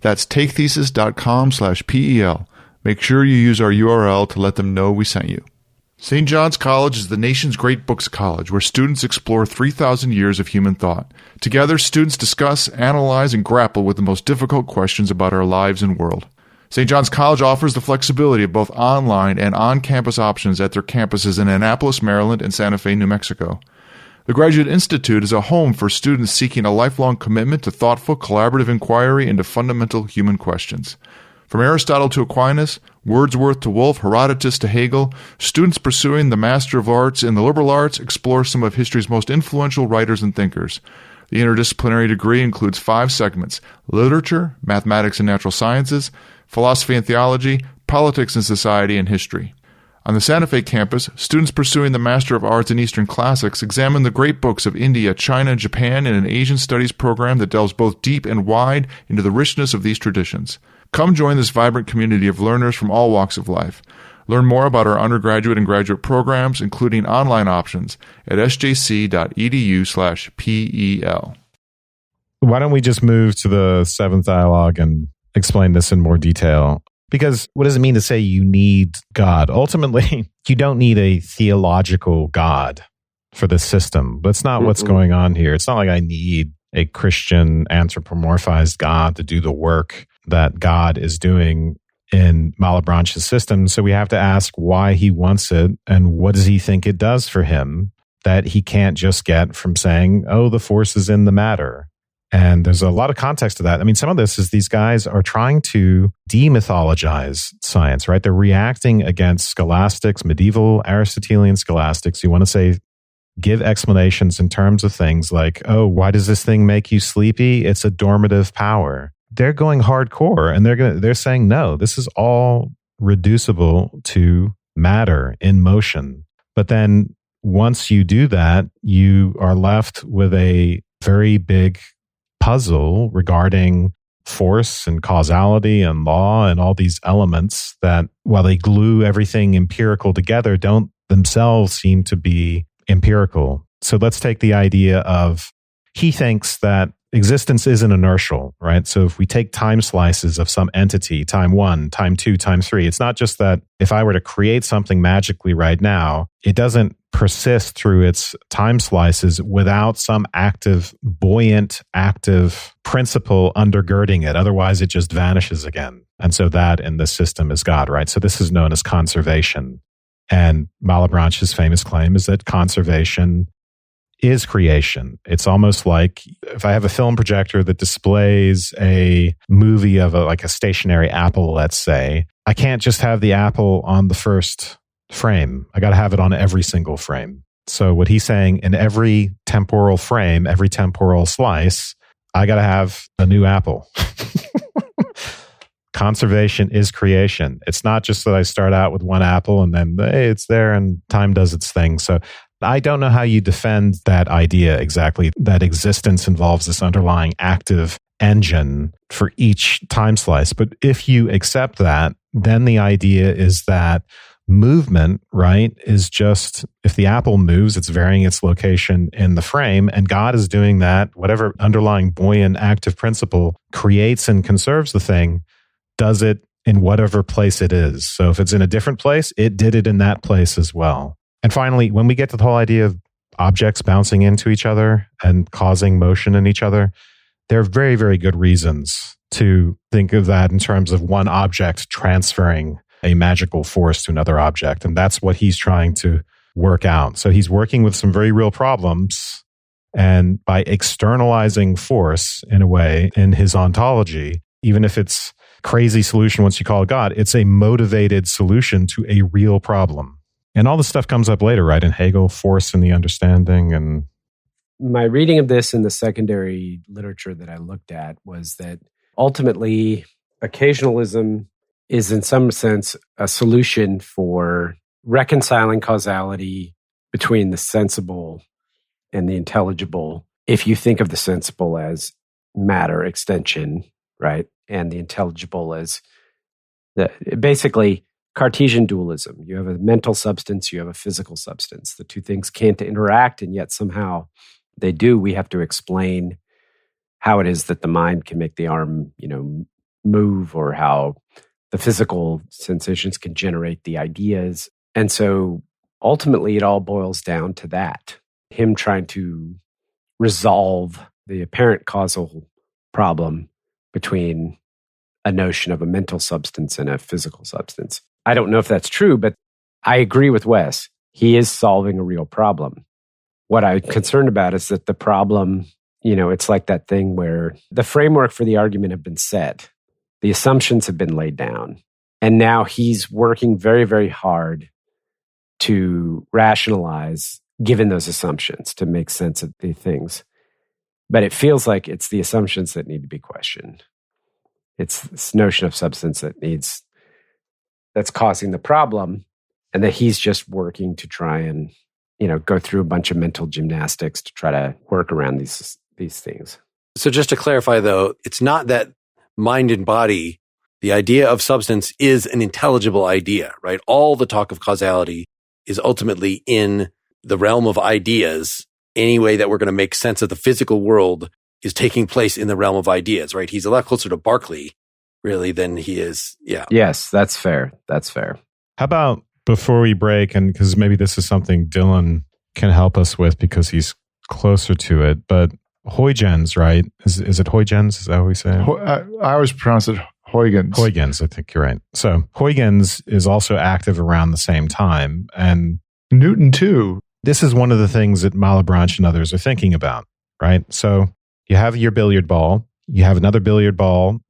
That's takethesis.com/PEL. Make sure you use our URL to let them know we sent you. St. John's College is the nation's great books college where students explore 3,000 years of human thought. Together, students discuss, analyze, and grapple with the most difficult questions about our lives and world. St. John's College offers the flexibility of both online and on-campus options at their campuses in Annapolis, Maryland, and Santa Fe, New Mexico. The Graduate Institute is a home for students seeking a lifelong commitment to thoughtful, collaborative inquiry into fundamental human questions. From Aristotle to Aquinas, Wordsworth to Woolf, Herodotus to Hegel, students pursuing the Master of Arts in the liberal arts explore some of history's most influential writers and thinkers. The interdisciplinary degree includes 5 segments: literature, mathematics and natural sciences, philosophy and theology, politics and society, and history. On the Santa Fe campus, students pursuing the Master of Arts in Eastern Classics examine the great books of India, China, and Japan in an Asian studies program that delves both deep and wide into the richness of these traditions. Come join this vibrant community of learners from all walks of life. Learn more about our undergraduate and graduate programs, including online options, at sjc.edu/PEL. Why don't we just move to the 7th dialogue and explain this in more detail? Because what does it mean to say you need God? Ultimately, you don't need a theological God for this system. That's not what's going on here. It's not like I need a Christian anthropomorphized God to do the work that God is doing in Malebranche's system. So we have to ask why he wants it and what does he think it does for him that he can't just get from saying, oh, the force is in the matter. And there's a lot of context to that. I mean, some of this is these guys are trying to demythologize science, right? They're reacting against scholastics, medieval Aristotelian scholastics. You want to say, give explanations in terms of things like, oh, why does this thing make you sleepy? It's a dormitive power. They're going hardcore and they're saying, no, this is all reducible to matter in motion. But then once you do that, you are left with a very big puzzle regarding force and causality and law and all these elements that, while they glue everything empirical together, don't themselves seem to be empirical. So let's take the idea of, he thinks that existence isn't inertial, right? So if we take time slices of some entity, time 1, time 2, time 3, it's not just that if I were to create something magically right now, it doesn't persist through its time slices without some active, buoyant, active principle undergirding it. Otherwise, it just vanishes again. And so that in the system is God, right? So this is known as conservation. And Malebranche's famous claim is that conservation is creation. It's almost like if I have a film projector that displays a movie of like a stationary apple, let's say, I can't just have the apple on the first frame. I got to have it on every single frame. So what he's saying, in every temporal frame, every temporal slice, I got to have a new apple. Conservation is creation. It's not just that I start out with one apple and then, hey, it's there and time does its thing. So I don't know how you defend that idea exactly, that existence involves this underlying active engine for each time slice. But if you accept that, then the idea is that movement, right, is just, if the apple moves, it's varying its location in the frame, and God is doing that, whatever underlying buoyant active principle creates and conserves the thing, does it in whatever place it is. So if it's in a different place, it did it in that place as well. And finally, when we get to the whole idea of objects bouncing into each other and causing motion in each other, there are very, very good reasons to think of that in terms of one object transferring a magical force to another object. And that's what he's trying to work out. So he's working with some very real problems. And by externalizing force in a way in his ontology, even if it's crazy solution once you call it God, it's a motivated solution to a real problem. And all this stuff comes up later, right? In Hegel, force and the understanding. And my reading of this in the secondary literature that I looked at was that ultimately occasionalism is in some sense a solution for reconciling causality between the sensible and the intelligible. If you think of the sensible as matter extension, right? And the intelligible as basically Cartesian dualism. You have a mental substance, you have a physical substance. The two things can't interact, and yet somehow they do. We have to explain how it is that the mind can make the arm, move, or how the physical sensations can generate the ideas. And so ultimately it all boils down to that. Him trying to resolve the apparent causal problem between a notion of a mental substance and a physical substance. I don't know if that's true, but I agree with Wes. He is solving a real problem. What I'm concerned about is that the problem, it's like that thing where the framework for the argument have been set. The assumptions have been laid down. And now he's working very, very hard to rationalize, given those assumptions, to make sense of the things. But it feels like it's the assumptions that need to be questioned. It's this notion of substance that's causing the problem, and that he's just working to try and, go through a bunch of mental gymnastics to try to work around these things. So just to clarify, though, it's not that mind and body, the idea of substance is an intelligible idea, right? All the talk of causality is ultimately in the realm of ideas. Any way that we're going to make sense of the physical world is taking place in the realm of ideas, right? He's a lot closer to Berkeley, really, than he is. Yeah. Yes, that's fair. That's fair. How about before we break, and because maybe this is something Dylan can help us with because he's closer to it, but Huygens, right? Is it Huygens? Is that what we say? I always pronounce it Huygens. Huygens, I think you're right. So Huygens is also active around the same time. And Newton, too. This is one of the things that Malebranche and others are thinking about, right? So you have your billiard ball, you have another billiard ball,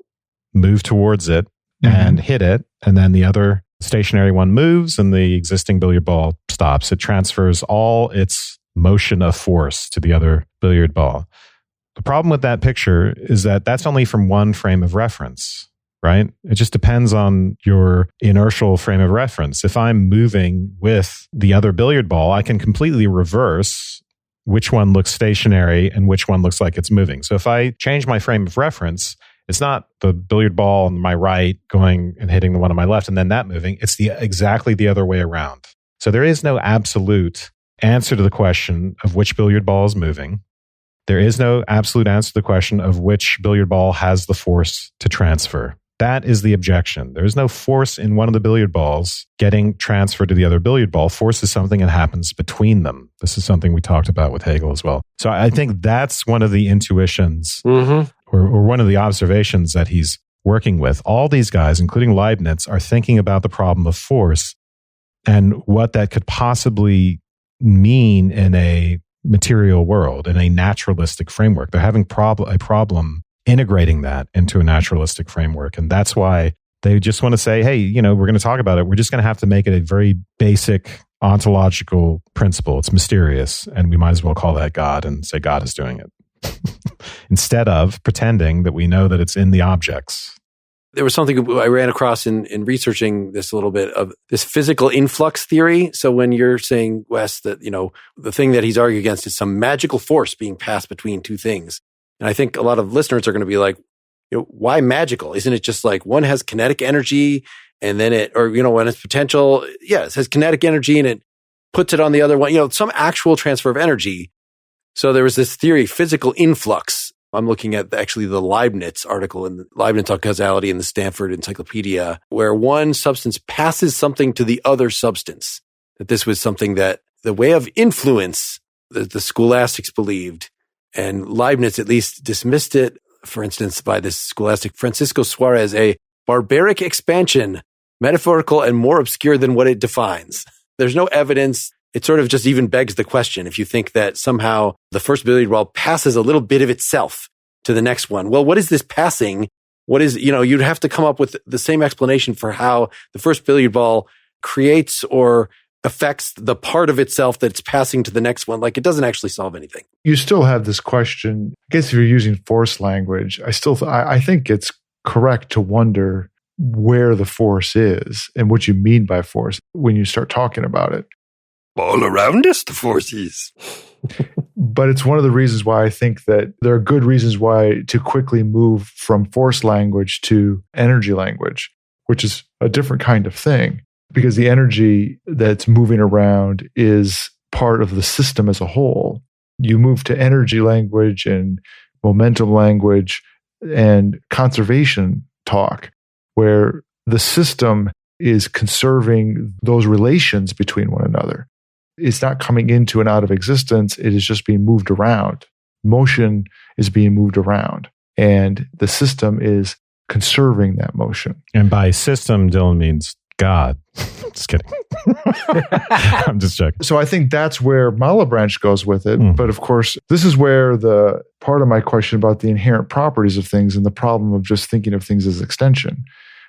move towards it and hit it, and then the other stationary one moves and the existing billiard ball stops. It transfers all its motion of force to the other billiard ball. The problem with that picture is that that's only from one frame of reference, right? It just depends on your inertial frame of reference. If I'm moving with the other billiard ball, I can completely reverse which one looks stationary and which one looks like it's moving. So if I change my frame of reference, it's not the billiard ball on my right going and hitting the one on my left and then that moving. It's exactly the other way around. So there is no absolute answer to the question of which billiard ball is moving. There is no absolute answer to the question of which billiard ball has the force to transfer. That is the objection. There is no force in one of the billiard balls getting transferred to the other billiard ball. Force is something that happens between them. This is something we talked about with Hegel as well. So I think that's one of the intuitions or one of the observations that he's working with. All these guys, including Leibniz, are thinking about the problem of force and what that could possibly mean in a material world, in a naturalistic framework. They're having a problem integrating that into a naturalistic framework. And that's why they just want to say, hey, we're going to talk about it. We're just going to have to make it a very basic ontological principle. It's mysterious. And we might as well call that God and say God is doing it. Instead of pretending that we know that it's in the objects. There was something I ran across in researching this a little bit of this physical influx theory. So when you're saying, Wes, that, the thing that he's arguing against is some magical force being passed between two things. And I think a lot of listeners are going to be like, why magical? Isn't it just like one has kinetic energy and then when it's potential, it has kinetic energy and it puts it on the other one, some actual transfer of energy. So there was this theory, physical influx. I'm looking at actually the Leibniz article in the Leibniz on Causality in the Stanford Encyclopedia, where one substance passes something to the other substance. That this was something that the way of influence that the scholastics believed, and Leibniz at least dismissed it, for instance, by this scholastic Francisco Suarez, a barbaric expansion, metaphorical and more obscure than what it defines. There's no evidence. It sort of just even begs the question. If you think that somehow the first billiard ball passes a little bit of itself to the next one, well, what is this passing? What is, you'd have to come up with the same explanation for how the first billiard ball creates or affects the part of itself that's passing to the next one. Like, it doesn't actually solve anything. You still have this question. I guess if you're using force language, I think it's correct to wonder, where the force is and what you mean by force when you start talking about it. All around us, the force is. But it's one of the reasons why I think that there are good reasons why to quickly move from force language to energy language, which is a different kind of thing, because the energy that's moving around is part of the system as a whole. You move to energy language and momentum language and conservation talk, where the system is conserving those relations between one another. It's not coming into and out of existence. It is just being moved around. Motion is being moved around, and the system is conserving that motion. And by system, Dylan means God. Just kidding. I'm just joking. So I think that's where Malebranche goes with it. But of course, this is where the part of my question about the inherent properties of things and the problem of just thinking of things as extension.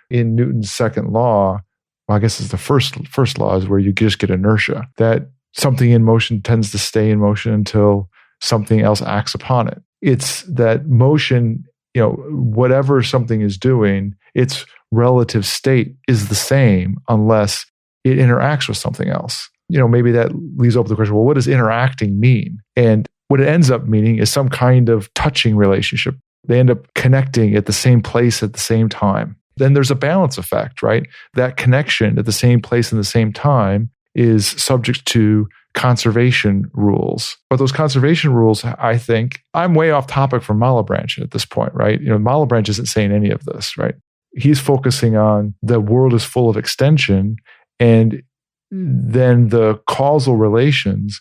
In Newton's second law, well, I guess it's the first law, is where you just get inertia, that something in motion tends to stay in motion until something else acts upon it. It's that motion, whatever something is doing, its relative state is the same unless it interacts with something else. Maybe that leaves open the question, well, what does interacting mean? And what it ends up meaning is some kind of touching relationship. They end up connecting at the same place at the same time. Then there's a balance effect, right? That connection at the same place and the same time is subject to conservation rules. But those conservation rules, I think, I'm way off topic from Malebranche at this point, right? Malebranche isn't saying any of this, right? He's focusing on the world is full of extension, and then the causal relations,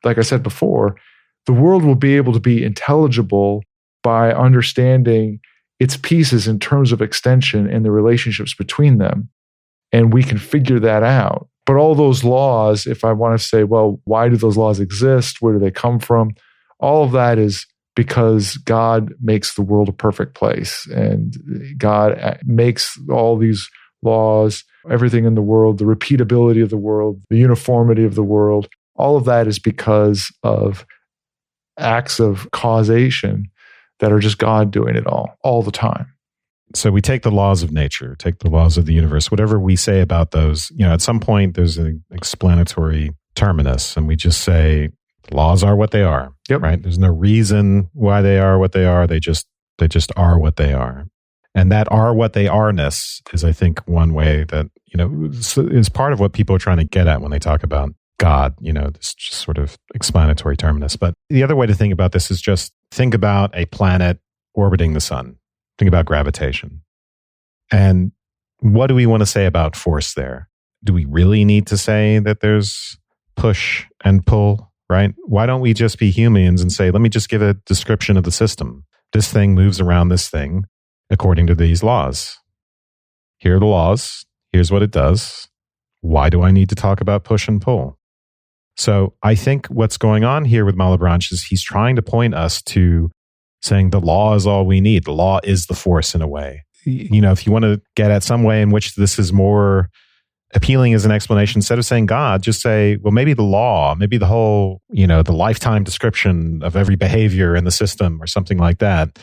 like I said before, the world will be able to be intelligible by understanding its pieces in terms of extension and the relationships between them. And we can figure that out. But all those laws, if I want to say, well, why do those laws exist? Where do they come from? All of that is because God makes the world a perfect place. And God makes all these laws, everything in the world, the repeatability of the world, the uniformity of the world. All of that is because of acts of causation that are just God doing it all the time. So we take the laws of nature, take the laws of the universe, whatever we say about those, at some point there's an explanatory terminus, and we just say laws are what they are, right? There's no reason why they are what they are. They just are what they are. And that are what they are-ness is, I think, one way that, is part of what people are trying to get at when they talk about God, this just sort of explanatory terminus. But the other way to think about this is just think about a planet orbiting the sun. Think about gravitation. And what do we want to say about force there? Do we really need to say that there's push and pull, right? Why don't we just be humans and say, let me just give a description of the system. This thing moves around this thing according to these laws. Here are the laws. Here's what it does. Why do I need to talk about push and pull? So I think what's going on here with Malebranche is he's trying to point us to saying the law is all we need. The law is the force in a way. If you want to get at some way in which this is more appealing as an explanation, instead of saying God, just say, well, maybe the law, maybe the whole, the lifetime description of every behavior in the system or something like that.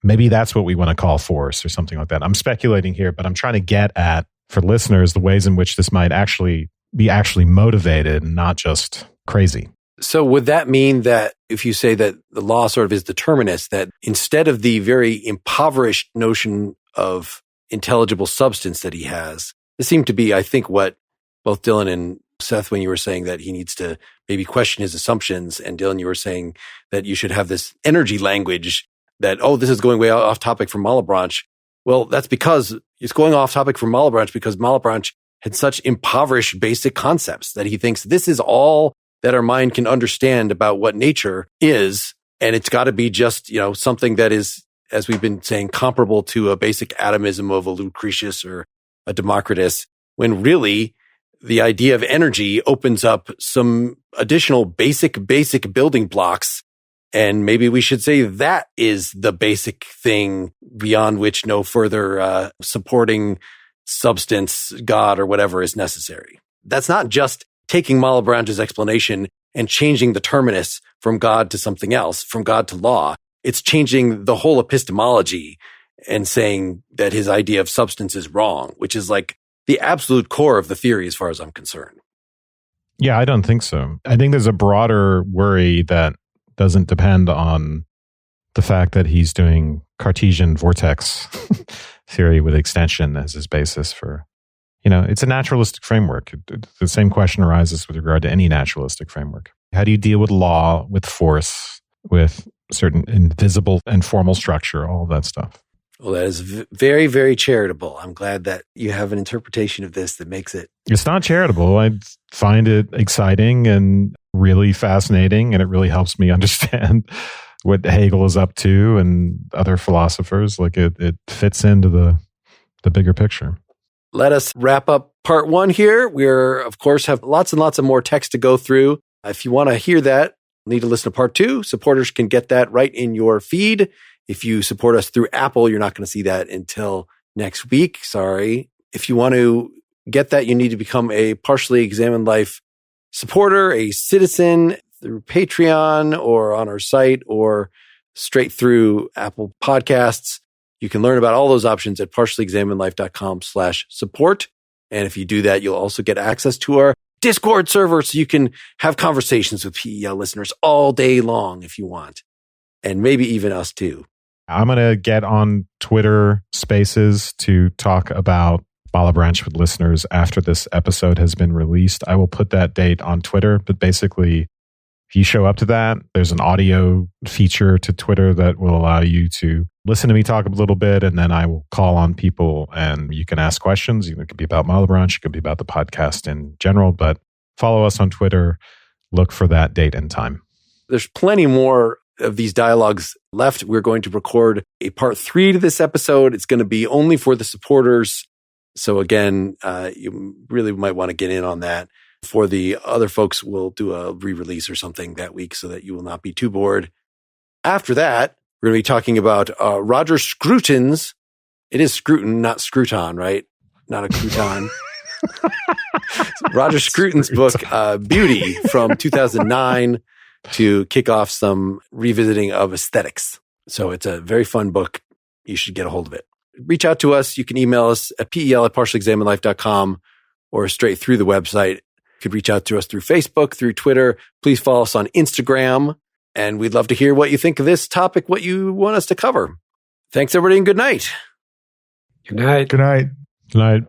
Maybe that's what we want to call force or something like that. I'm speculating here, but I'm trying to get at, for listeners, the ways in which this might actually be motivated and not just crazy. So would that mean that if you say that the law sort of is the terminus, that instead of the very impoverished notion of intelligible substance that he has, this seemed to be, I think, what both Dylan and Seth, when you were saying that he needs to maybe question his assumptions, and Dylan, you were saying that you should have this energy language that, this is going way off topic from Malebranche. Well, that's because it's going off topic from Malebranche because Malebranche had such impoverished basic concepts that he thinks this is all that our mind can understand about what nature is. And it's got to be just, something that is, as we've been saying, comparable to a basic atomism of a Lucretius or a Democritus, when really the idea of energy opens up some additional basic building blocks. And maybe we should say that is the basic thing beyond which no further supporting substance, God, or whatever is necessary. That's not just taking Malebranche's explanation and changing the terminus from God to something else, from God to law. It's changing the whole epistemology and saying that his idea of substance is wrong, which is like the absolute core of the theory as far as I'm concerned. Yeah, I don't think so. I think there's a broader worry that doesn't depend on the fact that he's doing Cartesian vortex theory with extension as his basis for, it's a naturalistic framework. The same question arises with regard to any naturalistic framework. How do you deal with law, with force, with certain invisible and formal structure, all of that stuff? Well, that is very, very charitable. I'm glad that you have an interpretation of this that makes it. It's not charitable. I find it exciting and really fascinating, and it really helps me understand what Hegel is up to and other philosophers. Like it fits into the bigger picture. Let us wrap up part 1 here. We're, of course, have lots and lots of more text to go through. If you want to hear that, need to listen to part 2. Supporters can get that right in your feed. If you support us through Apple, you're not going to see that until next week. Sorry. If you want to get that, you need to become a Partially Examined Life supporter, a citizen through Patreon or on our site or straight through Apple Podcasts. You can learn about all those options at partiallyexaminedlife.com/support. And if you do that, you'll also get access to our Discord server so you can have conversations with PEL listeners all day long if you want. And maybe even us too. I'm going to get on Twitter Spaces to talk about Malebranche with listeners after this episode has been released. I will put that date on Twitter, but basically, if you show up to that, there's an audio feature to Twitter that will allow you to listen to me talk a little bit, and then I will call on people and you can ask questions. It could be about Malebranche, it could be about the podcast in general, but follow us on Twitter. Look for that date and time. There's plenty more of these dialogues left. We're going to record a part 3 to this episode. It's going to be only for the supporters. So again, you really might want to get in on that. For the other folks, we'll do a re-release or something that week so that you will not be too bored. After that, we're going to be talking about Roger Scruton's. It is Scruton, not Scruton, right? Not a crouton. Roger Scruton's book, Beauty, from 2009 to kick off some revisiting of aesthetics. So it's a very fun book. You should get a hold of it. Reach out to us. You can email us at pel@partiallyexaminedlife.com or straight through the website. You could reach out to us through Facebook, through Twitter. Please follow us on Instagram. And we'd love to hear what you think of this topic, what you want us to cover. Thanks, everybody, and good night. Good night. Good night. Good night.